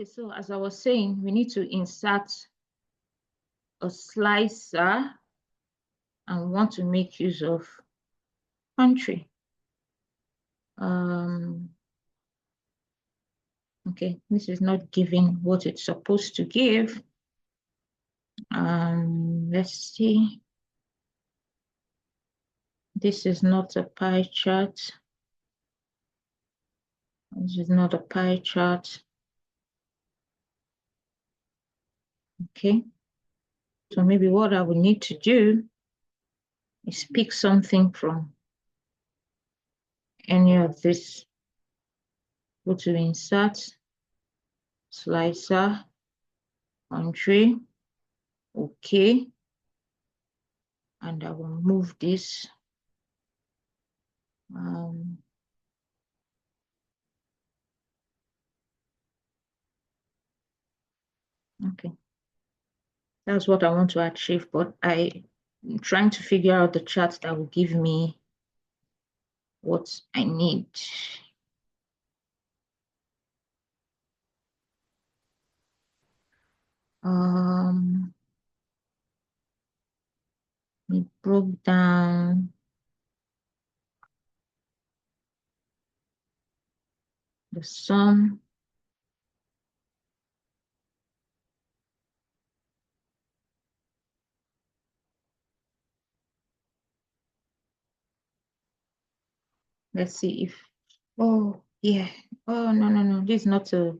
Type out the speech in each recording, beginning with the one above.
Okay, so as I was saying, we need to insert a slicer and want to make use of country. Okay, this is not giving what it's supposed to give. Let's see. This is not a pie chart. This is not a pie chart. Okay, so maybe what I will need to do is pick something from any of this. Go to insert, slicer, country, okay, and I will move this. Okay, that's what I want to achieve, but I'm trying to figure out the chart that will give me what I need. We broke down the sum. Let's see if, oh yeah, oh no, this is not a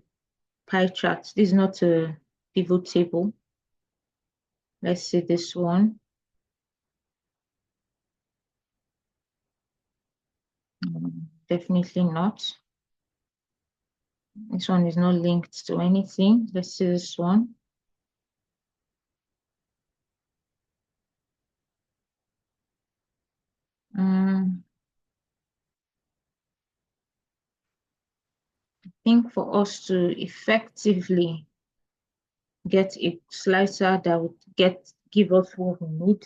pie chart. This is not a pivot table. Let's see this one. Definitely not. This one is not linked to anything. Let's see this one. I think for us to effectively get a slicer that would give us what we need,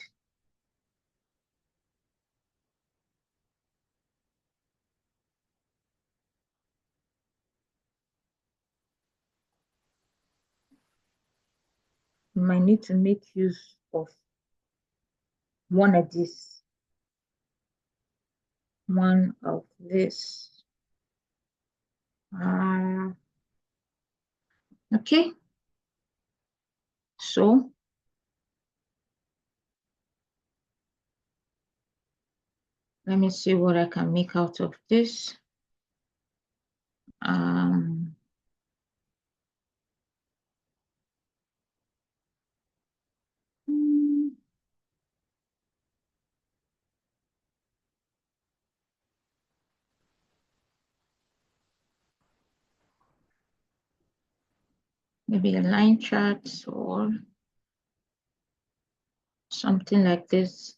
we might need to make use of one of this. Okay, so let me see what I can make out of this. Maybe a line chart or something like this.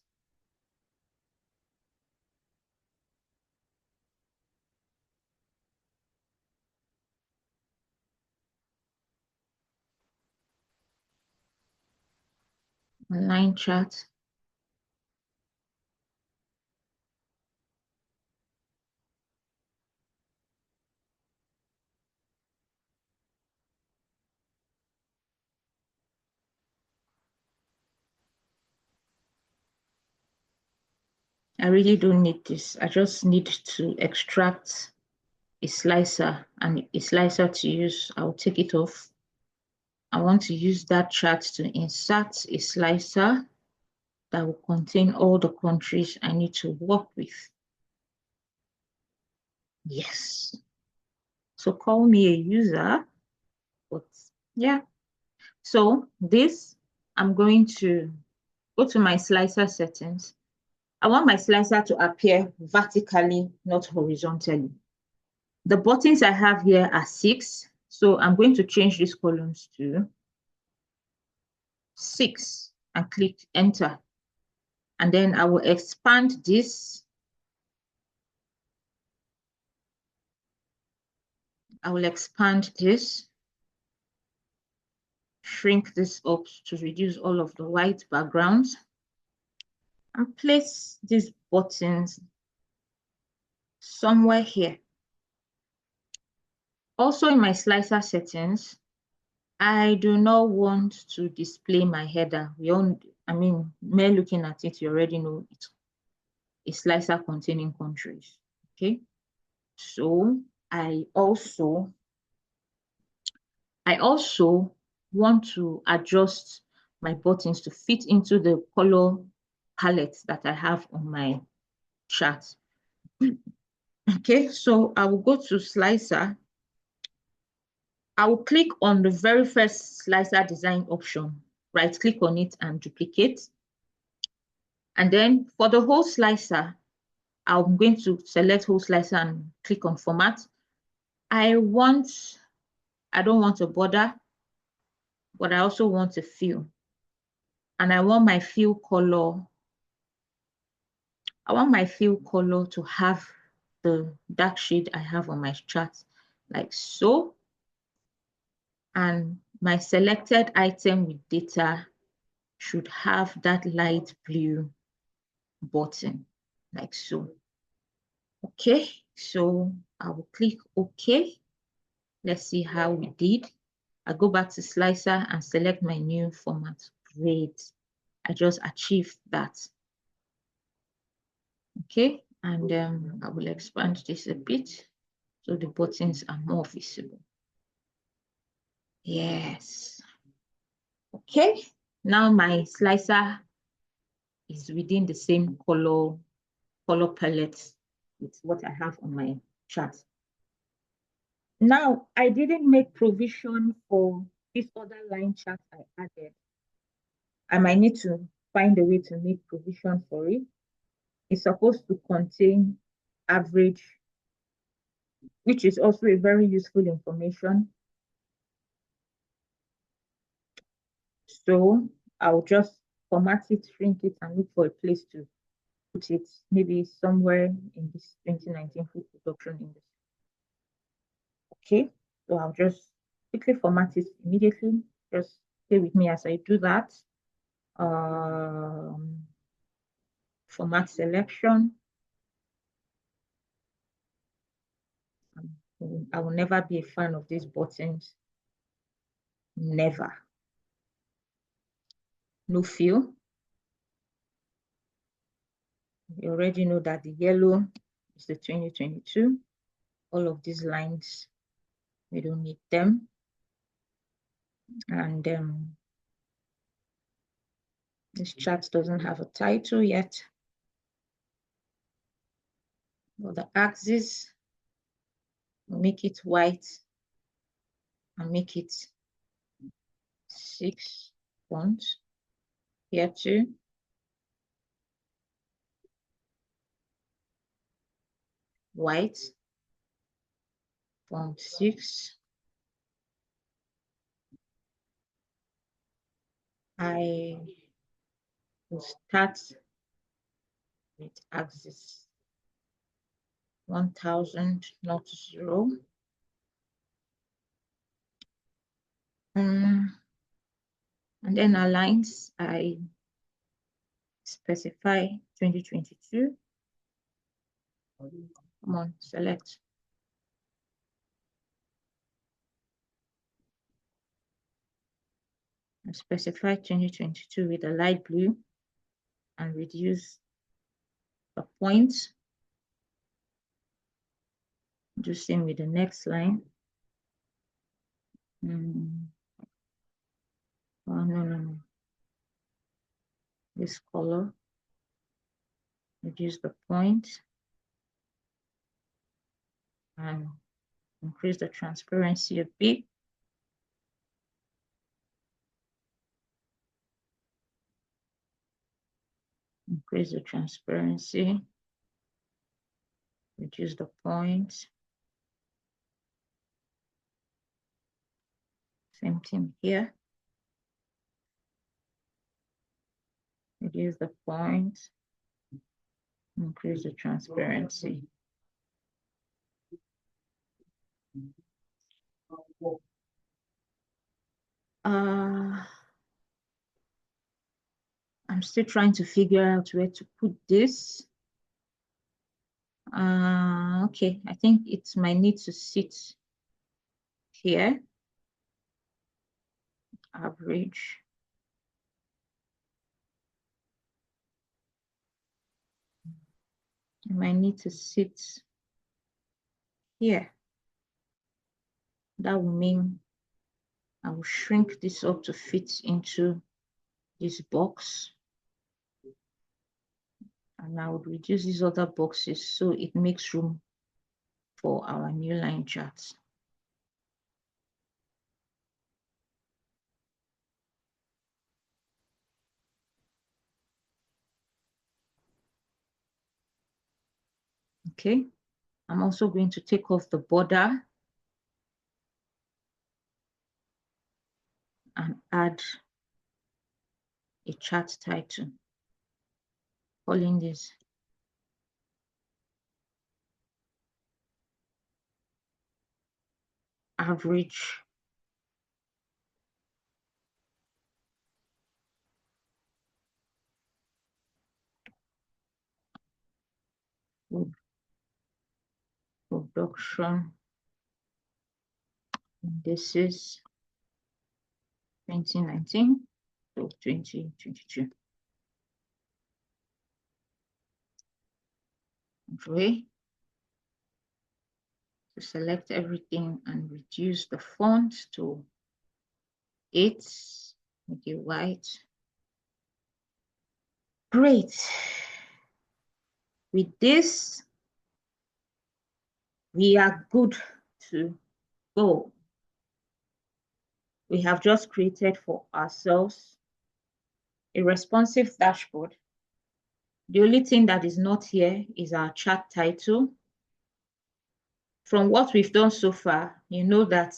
A line chart. I really don't need this. I just need to extract a slicer and a slicer to use. I'll take it off. I want to use that chart to insert a slicer that will contain all the countries I need to work with. Yes. So call me a user, but yeah. So this, I'm going to go to my slicer settings. I want my slicer to appear vertically, not horizontally. The buttons I have here are 6. So I'm going to change these columns to 6 and click enter. And then I will expand this. I will expand this, shrink this up to reduce all of the white backgrounds, and place these buttons somewhere here. Also in my slicer settings, I do not want to display my header. I mean, mere looking at it, you already know it's a slicer containing countries. Okay. So I also want to adjust my buttons to fit into the color palette that I have on my chart. Okay, so I will go to slicer. I will click on the very first slicer design option, right click on it and duplicate. And then for the whole slicer, I'm going to select whole slicer and click on format. I don't want a border, but I also want a fill. And I want my fill color to have the dark shade I have on my chart, like so. And my selected item with data should have that light blue button, like so. Okay, so I will click OK. Let's see how we did. I go back to slicer and select my new format. Great, I just achieved that. Okay, and I will expand this a bit so the buttons are more visible. Yes. Okay, now my slicer is within the same color palette with what I have on my chart. Now, I didn't make provision for this other line chart I added. I might need to find a way to make provision for it. It's supposed to contain average, which is also a very useful information. So I'll just format it, shrink it, and look for a place to put it, maybe somewhere in this 2019 food production industry. Okay, so I'll just quickly format it immediately. Just stay with me as I do that. Format selection. I will never be a fan of these buttons. Never. No fill. You already know that the yellow is the 2022. All of these lines, we don't need them. And this chart doesn't have a title yet. But the axis, we'll make it white and make it 6 fonts. Here too. White, font 6. I will start with axis 1000, not 0. And then aligns, I specify 2022. Come on, select. I specify 2022 with a light blue and reduce the points. Do same with the next line. Oh, no. This color. Reduce the point and increase the transparency a bit. Increase the transparency. Reduce the point. Same thing here. Reduce the point. Increase the transparency. I'm still trying to figure out where to put this. Okay, I think it might need to sit here. average, I might need to sit here. That will mean I will shrink this up to fit into this box, and I would reduce these other boxes so it makes room for our new line charts. Okay, I'm also going to take off the border and add a chart title, calling this average production. This is 2019 to 2022. Okay, to select everything and reduce the font to 8, make it white. Great. With this, we are good to go. We have just created for ourselves a responsive dashboard. The only thing that is not here is our chart title. From what we've done so far, you know that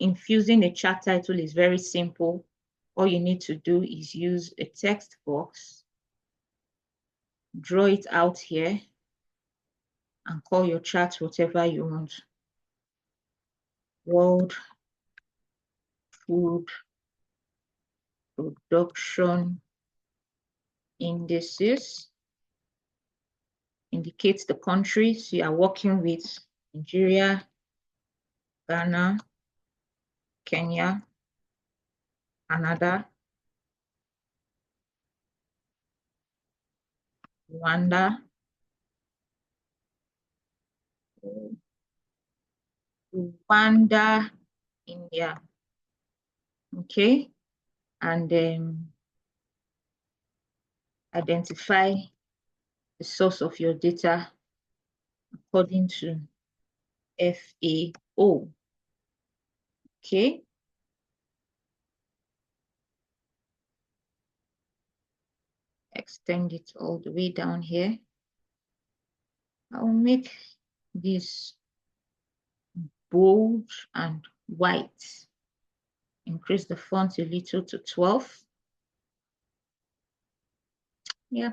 infusing a chart title is very simple. All you need to do is use a text box, draw it out here, and call your chart whatever you want. World Food Production Indices. Indicates the countries you are working with: Nigeria, Ghana, Kenya, Canada, Rwanda, India. Okay, and then identify the source of your data according to FAO. Okay. Extend it all the way down here. I'll make this bold and white. Increase the font a little to 12. Yeah.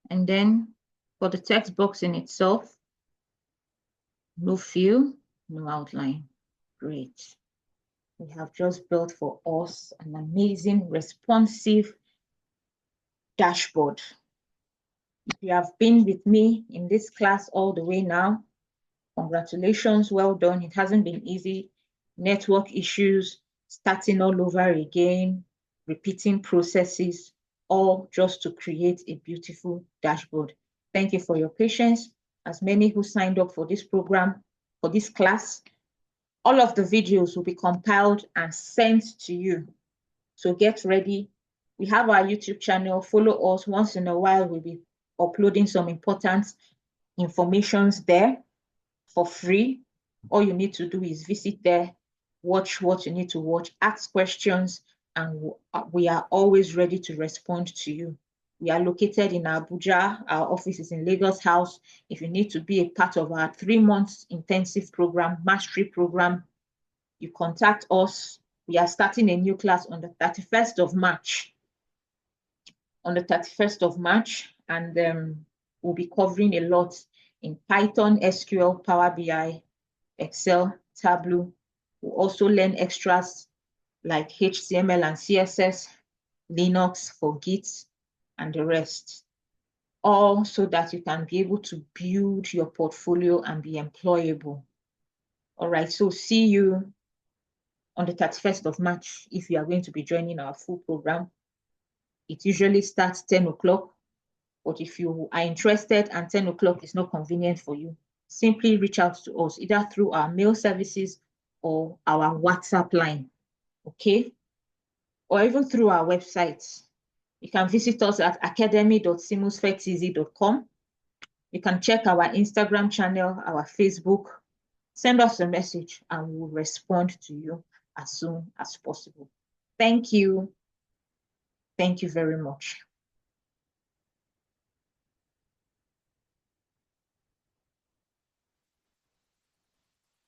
And then for the text box in itself, no fill, no outline. Great. We have just built for us an amazing responsive dashboard. If you have been with me in this class all the way now, congratulations, well done. It hasn't been easy. Network issues, starting all over again, repeating processes, all just to create a beautiful dashboard. Thank you for your patience. As many who signed up for this program, for this class, all of the videos will be compiled and sent to you. So get ready. We have our YouTube channel. Follow us. Once in a while, we'll be uploading some important informations there for free. All you need to do is visit there, watch what you need to watch, ask questions, and we are always ready to respond to you. We are located in Abuja. Our office is in Lagos House. If you need to be a part of our 3-month intensive program, mastery program, you contact us. We are starting a new class on the 31st of March. On the 31st of March, and we'll be covering a lot in Python, SQL, Power BI, Excel, Tableau. We'll also learn extras like HTML and CSS, Linux for Git, and the rest. All so that you can be able to build your portfolio and be employable. All right, so see you on the 31st of March if you are going to be joining our full program. It usually starts 10 o'clock, but if you are interested and 10 o'clock is not convenient for you, simply reach out to us either through our mail services or our WhatsApp line, okay? Or even through our website. You can visit us at academy.simosfeteasy.com. You can check our Instagram channel, our Facebook. Send us a message and we'll respond to you as soon as possible. Thank you. Thank you very much.